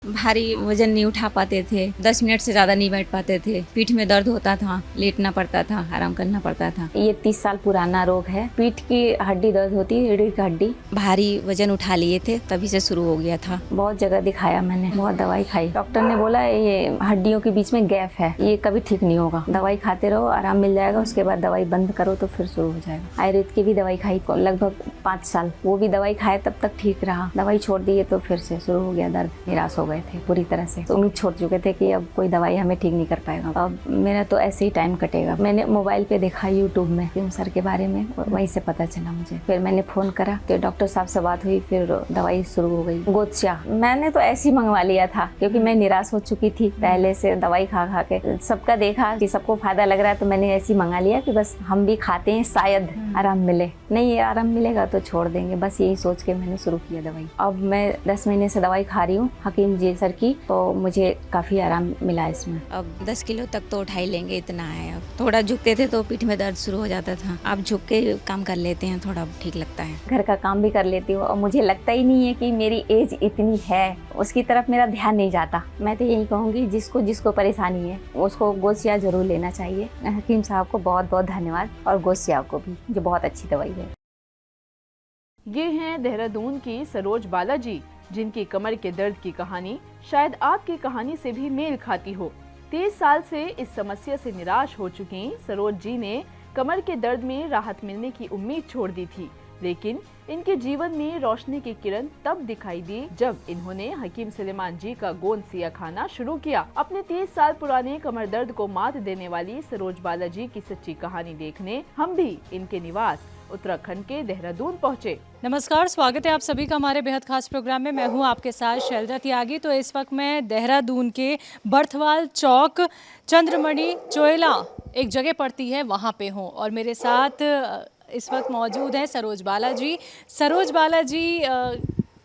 भारी वजन नहीं उठा पाते थे, 10 मिनट से ज़्यादा नहीं बैठ पाते थे, पीठ में दर्द होता था, लेटना पड़ता था, आराम करना पड़ता था। ये 30 साल पुराना रोग है। पीठ की हड्डी दर्द होती है, रीढ़ की हड्डी। भारी वजन उठा लिए थे तभी से शुरू हो गया था। बहुत जगह दिखाया मैंने, बहुत दवाई खाई। डॉक्टर ने बोला ये हड्डियों के बीच में गैप है, ये कभी ठीक नहीं होगा, दवाई खाते रहो, आराम मिल जाएगा, उसके बाद दवाई बंद करो तो फिर शुरू हो जाएगा। आयुर्वेद की भी दवाई खाई लगभग 5 साल, वो भी दवाई खाए तब तक ठीक रहा। दवाई छोड़ दिए तो फिर से शुरू हो गया दर्द। निराश हो गए थे पूरी तरह से, तो उम्मीद छोड़ चुके थे कि अब कोई दवाई हमें ठीक नहीं कर पाएगा, अब मेरा तो ऐसे ही टाइम कटेगा। मैंने मोबाइल पे देखा यूट्यूब में हकीम सर के बारे में, वहीं से पता चला मुझे। फिर मैंने फोन करा तो डॉक्टर साहब से बात हुई, फिर दवाई शुरू हो गई। गोचिया मैंने तो ऐसे ही मंगवा लिया था क्योंकि मैं निराश हो चुकी थी पहले से दवाई खा खा के। सबका देखा कि सबको फायदा लग रहा है तो मैंने ऐसे ही मंगा लिया कि बस हम भी खाते हैं, शायद आराम मिले। नहीं आराम मिलेगा तो छोड़ देंगे, बस यही सोच के मैंने शुरू किया दवाई। अब मैं 10 महीने से दवाई खा रही हूँ हकीम जी सर की, तो मुझे काफ़ी आराम मिला इसमें। अब 10 किलो तक तो उठा ही लेंगे, इतना है। अब थोड़ा झुकते थे तो पीठ में दर्द शुरू हो जाता था, अब झुक के काम कर लेते हैं, थोड़ा ठीक लगता है। घर का काम भी कर लेती हूँ और मुझे लगता ही नहीं है कि मेरी एज इतनी है, उसकी तरफ मेरा ध्यान नहीं जाता। मैं तो यही कहूँगी जिसको जिसको परेशानी है उसको गोसिया जरूर लेना चाहिए। हकीम साहब को बहुत बहुत धन्यवाद और गोसिया को भी, जो बहुत अच्छी दवाई है। ये हैं देहरादून की सरोज बालाजी, जिनकी कमर के दर्द की कहानी शायद आपकी कहानी से भी मेल खाती हो। 30 साल से इस समस्या से निराश हो चुकी सरोज जी ने कमर के दर्द में राहत मिलने की उम्मीद छोड़ दी थी, लेकिन इनके जीवन में रोशनी की किरण तब दिखाई दी जब इन्होंने हकीम सुलेमान जी का गोंद सिया खाना शुरू किया। अपने 30 साल पुराने कमर दर्द को मात देने वाली सरोज बालाजी की सच्ची कहानी देखने हम भी इनके निवास उत्तराखंड के देहरादून पहुँचे। नमस्कार, स्वागत है आप सभी का हमारे बेहद खास प्रोग्राम में। मैं हूं आपके साथ शैलजा त्यागी। तो इस वक्त मैं देहरादून के बर्थवाल चौक चंद्रमणि चोयला एक जगह पड़ती है वहां पे हूं, और मेरे साथ इस वक्त मौजूद है सरोज बालाजी। सरोज बालाजी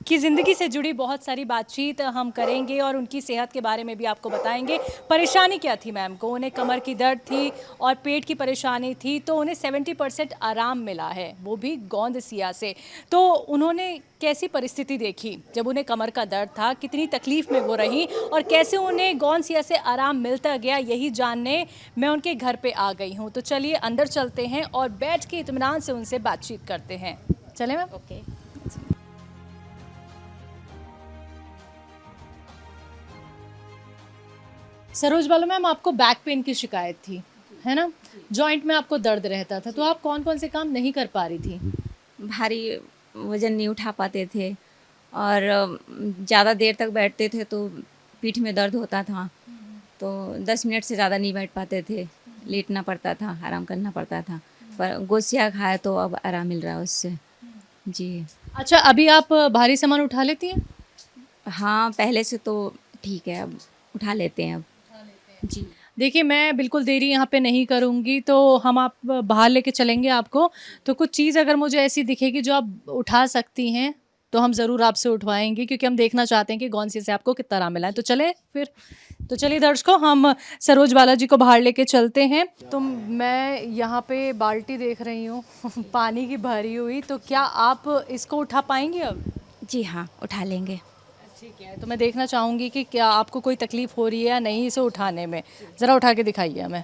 की ज़िंदगी से जुड़ी बहुत सारी बातचीत हम करेंगे और उनकी सेहत के बारे में भी आपको बताएंगे। परेशानी क्या थी मैम को? उन्हें कमर की दर्द थी और पेट की परेशानी थी, तो उन्हें 70% आराम मिला है, वो भी गोंद सिया से। तो उन्होंने कैसी परिस्थिति देखी जब उन्हें कमर का दर्द था, कितनी तकलीफ़ में वो रही और कैसे उन्हें गोंद सिया से आराम मिलता गया, यही जानने मैं उनके घर पे आ गई हूँ। तो चलिए अंदर चलते हैं और बैठ के इत्मीनान से उनसे बातचीत करते हैं। चलें मैम? ओके। सरोज बाला मैम, आपको बैक पेन की शिकायत थी, है ना? जॉइंट में आपको दर्द रहता था, तो आप कौन कौन से काम नहीं कर पा रही थी? भारी वजन नहीं उठा पाते थे और ज़्यादा देर तक बैठते थे तो पीठ में दर्द होता था, तो 10 मिनट से ज़्यादा नहीं बैठ पाते थे, लेटना पड़ता था, आराम करना पड़ता था। पर गोसिया खाया तो अब आराम मिल रहा है उससे जी। अच्छा, अभी आप भारी सामान उठा लेती हैं? हाँ, पहले से तो ठीक है, अब उठा लेते हैं अब जी। देखिए, मैं बिल्कुल देरी यहाँ पे नहीं करूँगी, तो हम आप बाहर लेके चलेंगे आपको। तो कुछ चीज़ अगर मुझे ऐसी दिखेगी जो आप उठा सकती हैं, तो हम ज़रूर आपसे उठवाएंगे, क्योंकि हम देखना चाहते हैं कि गोंद सिया से आपको कितना आराम मिला है। तो चले फिर। तो चलिए दर्शकों, हम सरोज बालाजी को बाहर लेके चलते हैं। तो मैं यहाँ पे बाल्टी देख रही हूँ पानी की भरी हुई, तो क्या आप इसको उठा पाएंगी अब? जी हाँ, उठा लेंगे। ठीक है, तो मैं देखना चाहूँगी कि क्या आपको कोई तकलीफ़ हो रही है या नहीं इसे उठाने में। ज़रा उठा के दिखाइए हमें।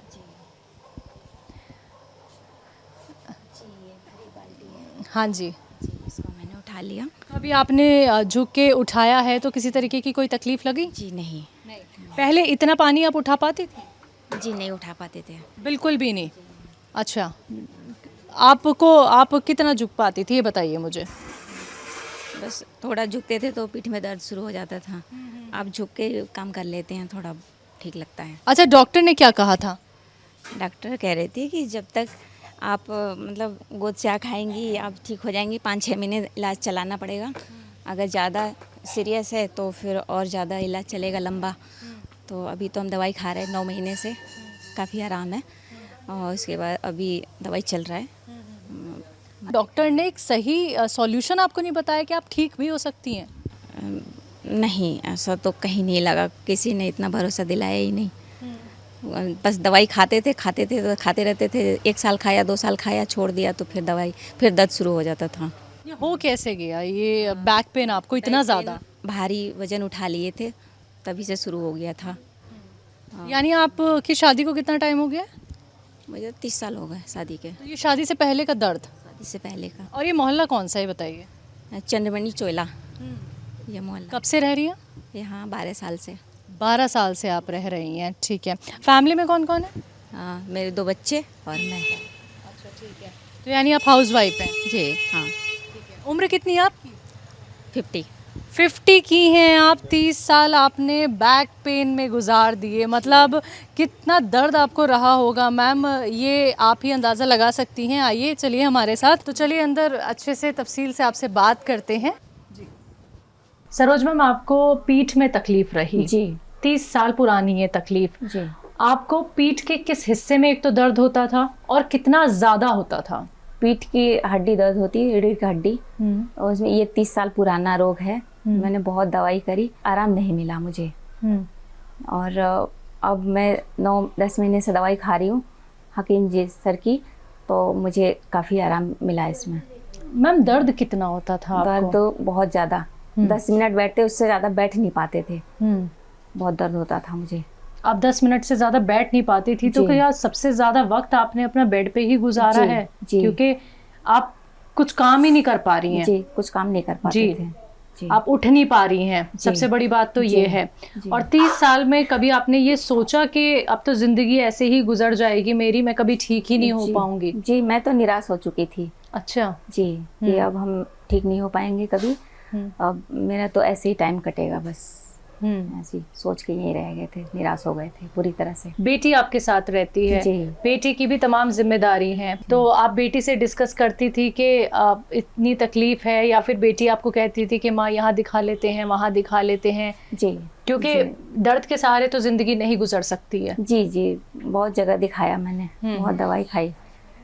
हाँ जी, इसको मैंने उठा लिया। अभी आपने झुक के उठाया है, तो किसी तरीके की कोई तकलीफ़ लगी? जी नहीं। पहले इतना पानी आप उठा पाती थी? जी नहीं उठा पाते थे। बिल्कुल भी नहीं। अच्छा, आप कितना झुक पाती थी ये बताइए मुझे। बस थोड़ा झुकते थे तो पीठ में दर्द शुरू हो जाता था, अब झुक के काम कर लेते हैं, थोड़ा ठीक लगता है। अच्छा, डॉक्टर ने क्या कहा था? डॉक्टर कह रहे थे कि जब तक आप मतलब गोद सिया खाएंगी आप ठीक हो जाएंगी, 5-6 महीने इलाज चलाना पड़ेगा। अगर ज़्यादा सीरियस है तो फिर और ज़्यादा इलाज चलेगा लंबा। तो अभी तो हम दवाई खा रहे हैं 9 महीने से, काफ़ी आराम है, और उसके बाद अभी दवाई चल रहा है। डॉक्टर ने एक सही सॉल्यूशन आपको नहीं बताया कि आप ठीक भी हो सकती हैं? नहीं, ऐसा तो कहीं नहीं लगा, किसी ने इतना भरोसा दिलाया ही नहीं। बस दवाई खाते थे तो खाते रहते थे। 1 साल खाया, 2 साल खाया, छोड़ दिया तो फिर दवाई, फिर दर्द शुरू हो जाता था। ये हो कैसे गया ये बैक पेन आपको इतना ज़्यादा? भारी वजन उठा लिए थे तभी से शुरू हो गया था। यानी आपकी शादी को कितना टाइम हो गया? मुझे 30 साल हो गए शादी के। तो ये शादी से पहले का दर्द, शादी से पहले का। और ये मोहल्ला कौन सा है बताइए? चंद्रमणि चोला, ये मोहल्ला। कब से रह रही हैं? यहाँ 12 साल से। 12 साल से आप रह रही हैं, ठीक है। फैमिली में कौन कौन है? हाँ, मेरे 2 बच्चे और मैं। अच्छा, ठीक है। तो यानी आप हाउस वाइफ हैं? जी हाँ। उम्र कितनी है आपकी? 50। की हैं आप। 30 साल आपने बैक पेन में गुजार दिए, मतलब कितना दर्द आपको रहा होगा मैम, ये आप ही अंदाज़ा लगा सकती हैं। आइए चलिए हमारे साथ, तो चलिए अंदर अच्छे से तफसील से आपसे बात करते हैं। जी सरोज मैम, आपको पीठ में तकलीफ रही जी 30 साल पुरानी ये तकलीफ। जी। आपको पीठ के किस हिस्से में एक तो दर्द होता था और कितना ज़्यादा होता था? पीठ की हड्डी दर्द होती है, रीढ़ की हड्डी, और उसमें ये 30 साल पुराना रोग है। मैंने बहुत दवाई करी, आराम नहीं मिला मुझे। और अब मैं 9-10 महीने से दवाई खा रही हूँ हकीम जी सर की, तो मुझे काफ़ी आराम मिला इसमें। मैम दर्द कितना होता था आपको? दर्द तो बहुत ज़्यादा, 10 मिनट बैठते उससे ज़्यादा बैठ नहीं पाते थे। बहुत दर्द होता था मुझे। आप 10 मिनट से ज़्यादा बैठ नहीं पाती थी, तो जी। क्या सबसे ज़्यादा वक्त आपने अपना बेड पे ही गुजारा जी, है? जी। क्योंकि आप कुछ काम ही नहीं कर पा रही हैं। जी, कुछ काम नहीं कर पाते जी। थे। जी। आप उठ नहीं पा रही हैं, सबसे बड़ी बात तो ये है। जी। और 30 साल में कभी आपने ये सोचा कि अब तो ज़िंदगी ऐसे ही गुजर जाएगी मेरी, मैं कभी ठीक ही नहीं हो जी। पाऊंगी? जी, मैं तो निराश हो चुकी थी। अच्छा। जी, कि अब हम ठीक नहीं हो पाएंगे कभी, अब मेरा तो ऐसे ही टाइम कटेगा बस। ऐसी सोच के यहीं रह गए थे, निराश हो गए थे पूरी तरह से। बेटी आपके साथ रहती है, जी। बेटी की भी तमाम जिम्मेदारी है, तो आप बेटी से डिस्कस करती थी कि इतनी तकलीफ है, या फिर बेटी आपको कहती थी कि माँ यहाँ दिखा लेते हैं, वहाँ दिखा लेते हैं? जी, क्योंकि दर्द के सहारे तो जिंदगी नहीं गुजर सकती है। जी जी, बहुत जगह दिखाया मैंने, बहुत दवाई खाई,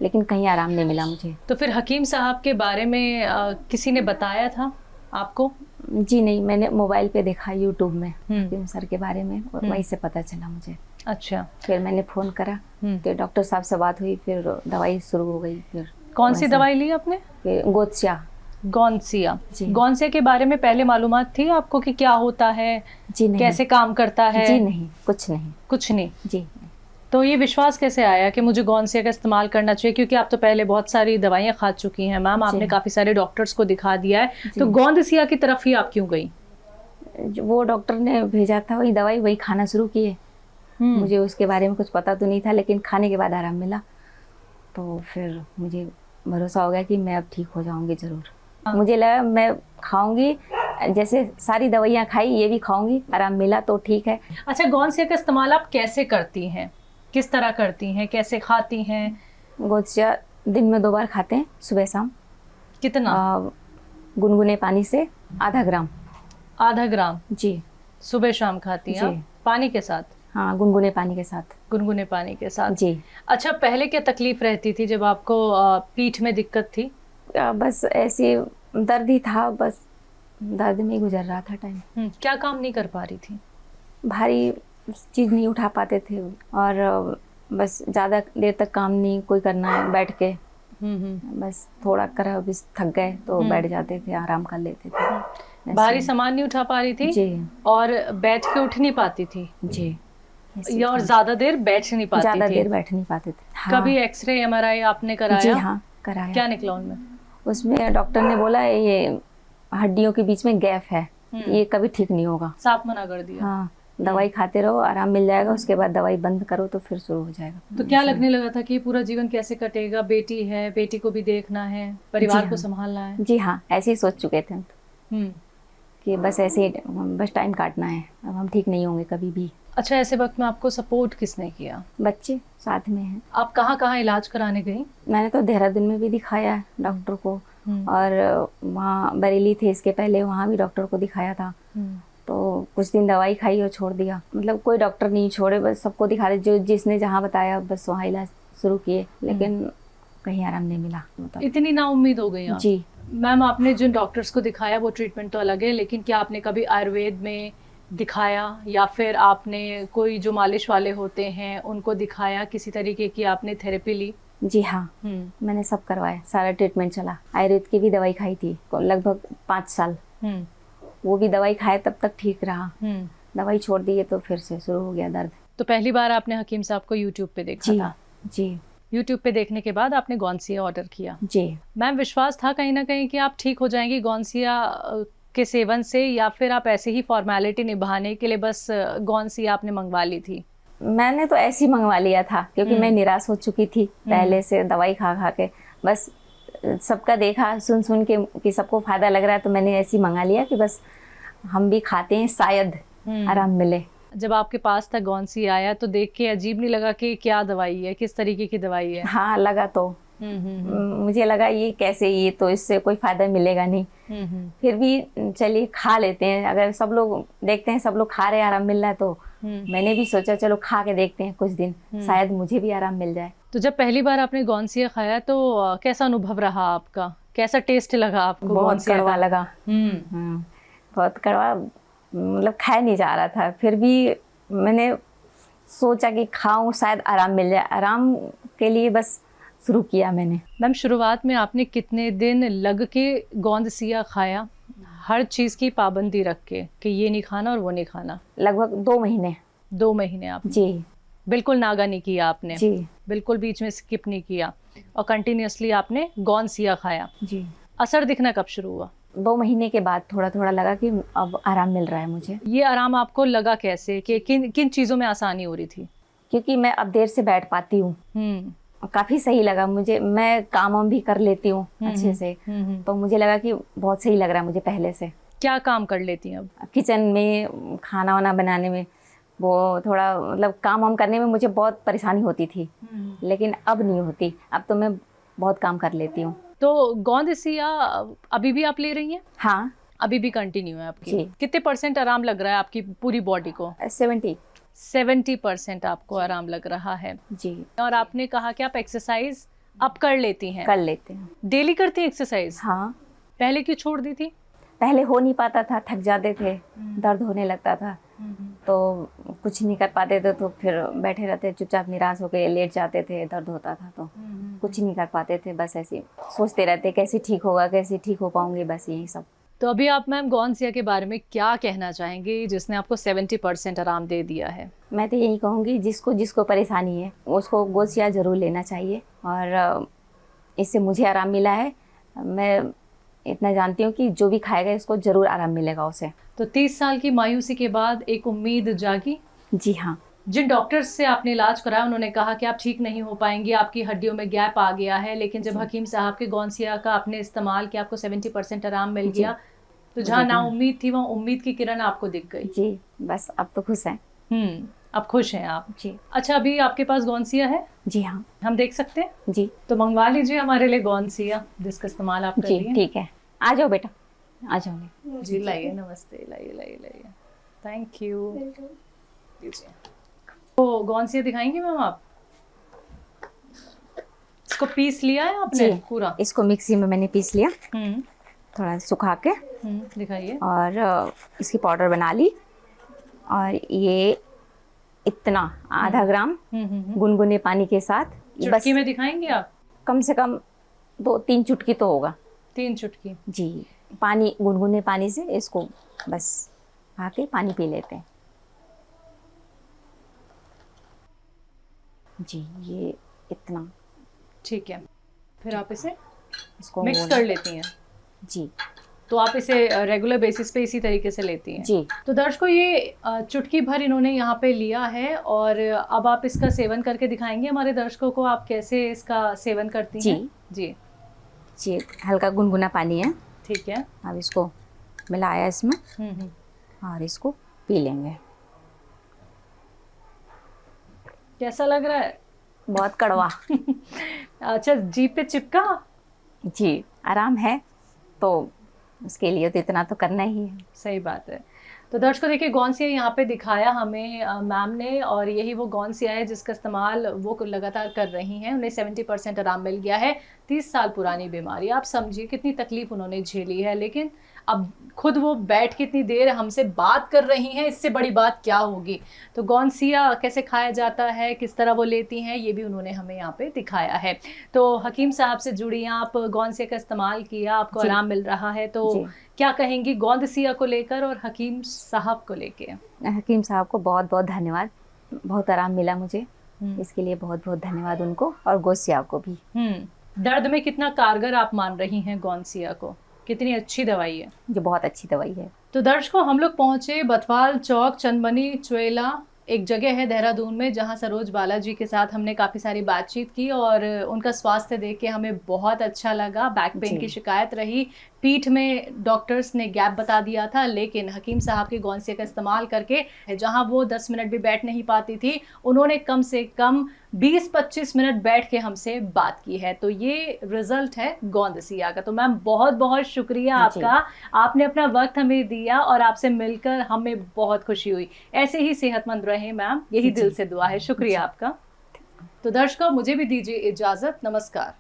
लेकिन कहीं आराम नहीं मिला मुझे। तो फिर हकीम साहब के बारे में किसी ने बताया था आपको? जी नहीं, मैंने मोबाइल पे देखा यूट्यूब में हकीम सर के बारे में, वहीं से पता चला मुझे। अच्छा। फिर मैंने फ़ोन करा, तो डॉक्टर साहब से बात हुई, फिर दवाई शुरू हो गई। फिर कौन सी दवाई ली आपने? गोत्सिया। गौनसिया। जी। गौनसिया के बारे में पहले मालूमात थी आपको कि क्या होता है? जी नहीं। कैसे काम करता है? जी नहीं, कुछ नहीं। कुछ नहीं। जी। तो ये विश्वास कैसे आया कि मुझे गौनसिया का इस्तेमाल करना चाहिए? क्योंकि आप तो पहले बहुत सारी दवाइयाँ खा चुकी हैं मैम, आपने काफ़ी सारे डॉक्टर्स को दिखा दिया है, तो गौनसिया की तरफ ही आप क्यों गई? वो डॉक्टर ने भेजा था, वही दवाई वही खाना शुरू किए। मुझे उसके बारे में कुछ पता तो नहीं था, लेकिन खाने के बाद आराम मिला, तो फिर मुझे भरोसा हो गया कि मैं अब ठीक हो जाऊंगी ज़रूर। मुझे लगा मैं खाऊंगी, जैसे सारी दवाइयाँ खाई, ये भी खाऊंगी, आराम मिला तो ठीक है। अच्छा, गौनसिया का इस्तेमाल आप कैसे करती हैं, किस तरह करती हैं, कैसे खाती हैं? गोत्सिया दिन में 2 बार खाते हैं, सुबह शाम। कितना? गुनगुने पानी से आधा ग्राम। आधा ग्राम? जी। सुबह शाम खाती हैं आप? पानी के साथ? हाँ, गुनगुने पानी के साथ। गुनगुने पानी के साथ। जी। अच्छा, पहले क्या तकलीफ रहती थी जब आपको पीठ में दिक्कत थी? बस ऐसे दर्द ही था, बस दर्द में ही गुजर रहा था टाइम। क्या काम नहीं कर पा रही थी? भारी चीज़ नहीं उठा पाते थे, और बस ज़्यादा देर तक काम नहीं कोई करना है बैठ के, बस थोड़ा करा बस थक गए तो बैठ जाते थे, आराम कर लेते थे। भारी सामान नहीं उठा पा रही थी? जी। और बैठ के उठ नहीं पाती थी? जी। या और ज्यादा देर बैठ नहीं पाती थी? ज़्यादा देर बैठ नहीं पाते थे। हाँ। कभी एक्सरे MRI आपने कराया? जी हाँ, कराया। क्या निकला उनमें? उसमें डॉक्टर ने बोला ये हड्डियों के बीच में गैप है, ये कभी ठीक नहीं होगा। साफ मना कर दिया? हाँ, दवाई खाते रहो, आराम मिल जाएगा, उसके बाद दवाई बंद करो तो फिर शुरू हो जाएगा। तो क्या लगने लगा था कि पूरा जीवन कैसे कटेगा? बेटी है, बेटी को भी देखना है, परिवार को संभालना है। जी हाँ, ऐसे ही सोच चुके थे हम हम्म। कि बस ऐसे ही बस टाइम काटना है, अब हम ठीक नहीं होंगे कभी भी। अच्छा, ऐसे वक्त में आपको सपोर्ट किसने किया? बच्चे साथ में हैं। आप कहाँ कहाँ इलाज कराने गई? मैंने तो देहरादून में भी दिखाया है डॉक्टर को, और वहाँ बरेली थे इसके पहले, वहाँ भी डॉक्टर को दिखाया था। तो कुछ दिन दवाई खाई और छोड़ दिया, मतलब कोई डॉक्टर नहीं छोड़े, बस सबको दिखा रहे, जो जिसने जहाँ बताया बस वहाँ इलाज शुरू किए, लेकिन कहीं आराम नहीं मिला। इतनी नाउम्मीद हो गई आप? जी। मैम, आपने जिन डॉक्टर्स को दिखाया वो ट्रीटमेंट तो अलग है, लेकिन क्या आपने कभी आयुर्वेद में दिखाया, या फिर आपने कोई जो मालिश वाले होते हैं उनको दिखाया, किसी तरीके की आपने थेरेपी ली? जी हाँ, मैंने सब करवाया, सारा ट्रीटमेंट चला। आयुर्वेद की भी दवाई खाई थी लगभग 5 साल, वो भी दवाई खाए तब तक ठीक रहा। दवाई छोड़ दी है तो फिर से शुरू हो गया दर्द। तो पहली बार आपने हकीम साहब को यूट्यूब पे देखा जी था? जी यूट्यूब पे देखने के बाद आपने गौनसिया ऑर्डर किया। जी। मैम, विश्वास था कहीं ना कहीं कि आप ठीक हो जाएंगी गौनसिया के सेवन से, या फिर आप ऐसे ही फॉर्मेलिटी निभाने के लिए बस गौनसिया आपने मंगवा ली थी? मैंने तो ऐसे ही मंगवा लिया था क्योंकि मैं निराश हो चुकी थी पहले से दवाई खा खा के। बस सबका देखा सुन सुन के कि सबको फायदा लग रहा है तो मैंने ऐसे ही मंगा लिया कि बस हम भी खाते हैं, शायद आराम मिले। जब आपके पास तक गौनसिया आया तो देख के अजीब नहीं लगा कि क्या दवाई है, किस तरीके की दवाई है? हाँ लगा तो। मुझे लगा ये कैसे, ये तो इससे कोई फायदा मिलेगा नहीं। फिर भी चलिए खा लेते हैं, अगर सब लोग देखते हैं सब लोग खा रहे हैं आराम मिल रहा है तो मैंने भी सोचा चलो खा के देखते हैं कुछ दिन, शायद मुझे भी आराम मिल जाए। तो जब पहली बार आपने गौनसिया खाया तो कैसा अनुभव रहा आपका? कैसा टेस्ट लगा आपको? बहुत गौनसिया कड़वा का? लगा। बहुत कड़वा, मतलब खाया नहीं जा रहा था। फिर भी मैंने सोचा कि खाऊं शायद आराम मिल जाए, आराम के लिए बस शुरू किया मैंने। मैम, शुरुआत में आपने कितने दिन लग के गौनसिया खाया, हर चीज़ की पाबंदी रख के कि ये नहीं खाना और वो नहीं खाना? लगभग 2 महीने। 2 महीने आप जी बिल्कुल नागा नहीं किया आपने? जी बिल्कुल बीच में स्किप नहीं किया और कंटिन्यूअसली आपने गौनसिया खाया। जी। असर दिखना कब शुरू हुआ? 2 महीने के बाद थोड़ा थोड़ा लगा कि अब आराम मिल रहा है मुझे। ये आराम आपको लगा कैसे, कि किन किन चीज़ों में आसानी हो रही थी? क्योंकि मैं अब देर से बैठ पाती हूँ, काफ़ी सही लगा मुझे। मैं काम वाम भी कर लेती हूँ अच्छे से, तो मुझे लगा कि बहुत सही लग रहा है मुझे पहले से। क्या काम कर लेती हैं अब? किचन में खाना वाना बनाने में वो थोड़ा मतलब काम वाम करने में मुझे बहुत परेशानी होती थी, लेकिन अब नहीं होती। अब तो मैं बहुत काम कर लेती हूँ। तो गौनसिया अभी भी आप ले रही हैं? हाँ अभी भी कंटिन्यू है आपकी? जी। कितने % आराम लग रहा है आपकी पूरी बॉडी को? 70% आपको आराम लग रहा है। जी। और आपने कहा कि आप एक्सरसाइज अब कर लेती हैं? कर लेते हैं। डेली करती हैं एक्सरसाइज? हाँ। पहले क्यों छोड़ दी थी? पहले हो नहीं पाता था, थक जाते थे, दर्द होने लगता था तो कुछ नहीं कर पाते थे, तो फिर बैठे रहते चुपचाप, निराश होकर लेट जाते थे, दर्द होता था तो कुछ नहीं कर पाते थे। बस ऐसे ही सोचते रहते कैसे ठीक होगा, कैसे ठीक हो पाऊंगे, बस यही सब। तो अभी आप मैम गौनसिया के बारे में क्या कहना चाहेंगे जिसने आपको 70% आराम दे दिया है? मैं तो यही कहूँगी जिसको जिसको परेशानी है उसको गौनसिया ज़रूर लेना चाहिए, और इससे मुझे आराम मिला है। मैं इतना जानती हूँ कि जो भी खाएगा इसको ज़रूर आराम मिलेगा उसे। तो 30 साल की मायूसी के बाद एक उम्मीद जागी? जी हाँ। जिन डॉक्टर्स से आपने इलाज कराया उन्होंने कहा कि आप ठीक नहीं हो पाएंगी, आपकी हड्डियों में गैप आ गया है, लेकिन जब हकीम साहब के गौनसिया का आपने इस्तेमाल किया आपको 70% आराम मिल गया, तो जहाँ ना उम्मीद थी वहाँ उम्मीद की किरण आपको दिख गई। जी, बस अब तो खुश हैं। अब खुश हैं आप? जी। अच्छा, अभी आपके पास गौनसिया है? जी हाँ। हम देख सकते हैं? जी। तो मंगवा लीजिए हमारे लिए गौनसिया जिसका इस्तेमाल आप कर रही हैं। ठीक है, आ जाओ बेटा, आ जाओ। जी लाइए, नमस्ते, लाइए लाइए लाइए, थैंक यू। लीजिए। तो गौनसिया दिखाएंगी मैम आप? इसको पीस लिया है आपने पूरा? इसको मिक्सी में मैंने पीस लिया, थोड़ा सुखा के। दिखाइए। और इसकी पाउडर बना ली, और ये इतना आधा ग्राम गुनगुने पानी के साथ, चुटकी में दिखाएंगे आप? कम से कम 2-3 चुटकी तो होगा। 3 चुटकी? जी। पानी, गुनगुने पानी से इसको बस आके पानी पी लेते हैं। जी, ये इतना। ठीक है, फिर आप इसे इसको मिक्स कर लेती हैं? जी। तो आप इसे रेगुलर बेसिस पे इसी तरीके से लेती हैं? जी। तो दर्शकों, ये चुटकी भर इन्होंने यहाँ पे लिया है, और अब आप इसका सेवन करके दिखाएंगे हमारे दर्शकों को आप कैसे इसका सेवन करती हैं? जी जी। हल्का गुनगुना पानी है। ठीक है। अब इसको मिलाया इसमें, और इसको पी लेंगे। कैसा लग रहा है? बहुत कड़वा। अच्छा, जीभ पे चिपका? जी, आराम है तो उसके लिए तो इतना तो करना ही है। सही बात है। तो दर्शकों देखिए, गौनसिया यहाँ पे दिखाया हमें मैम ने, और यही वो गौनसिया है जिसका इस्तेमाल वो लगातार कर रही हैं। उन्हें 70% आराम मिल गया है। 30 साल पुरानी बीमारी, आप समझिए कितनी तकलीफ उन्होंने झेली है, लेकिन अब खुद वो बैठ के इतनी देर हमसे बात कर रही हैं, इससे बड़ी बात क्या होगी। तो गौनसिया कैसे खाया जाता है, किस तरह वो लेती हैं, ये भी उन्होंने हमें यहाँ पे दिखाया है। तो हकीम साहब से जुड़ी, आप गौनसिया का इस्तेमाल किया, आपको आराम मिल रहा है, तो क्या कहेंगी गोंदसिया को लेकर और हकीम साहब को लेके? हकीम साहब को बहुत बहुत धन्यवाद, बहुत आराम मिला मुझे, इसके लिए बहुत बहुत धन्यवाद उनको, और गोसिया को भी। दर्द में कितना कारगर आप मान रही हैं गोंदसिया को? कितनी अच्छी दवाई है? जो बहुत अच्छी दवाई है। तो दर्शकों, हम लोग पहुंचे बथवाल चौक चंदमणि चुएला, एक जगह है देहरादून में जहां सरोज बालाजी के साथ हमने काफ़ी सारी बातचीत की और उनका स्वास्थ्य देख के हमें बहुत अच्छा लगा। बैक पेन की शिकायत रही, पीठ में डॉक्टर्स ने गैप बता दिया था, लेकिन हकीम साहब की गोंदसिया का इस्तेमाल करके जहां वो 10 मिनट भी बैठ नहीं पाती थी, उन्होंने कम से कम 20-25 मिनट बैठ के हमसे बात की है। तो ये रिजल्ट है गोंदसिया का। तो मैम बहुत बहुत शुक्रिया आपका, आपने अपना वक्त हमें दिया और आपसे मिलकर हमें बहुत खुशी हुई। ऐसे ही सेहतमंद रहे मैम, यही दिल से दुआ है। शुक्रिया आपका। तो दर्शकों, मुझे भी दीजिए इजाजत। नमस्कार।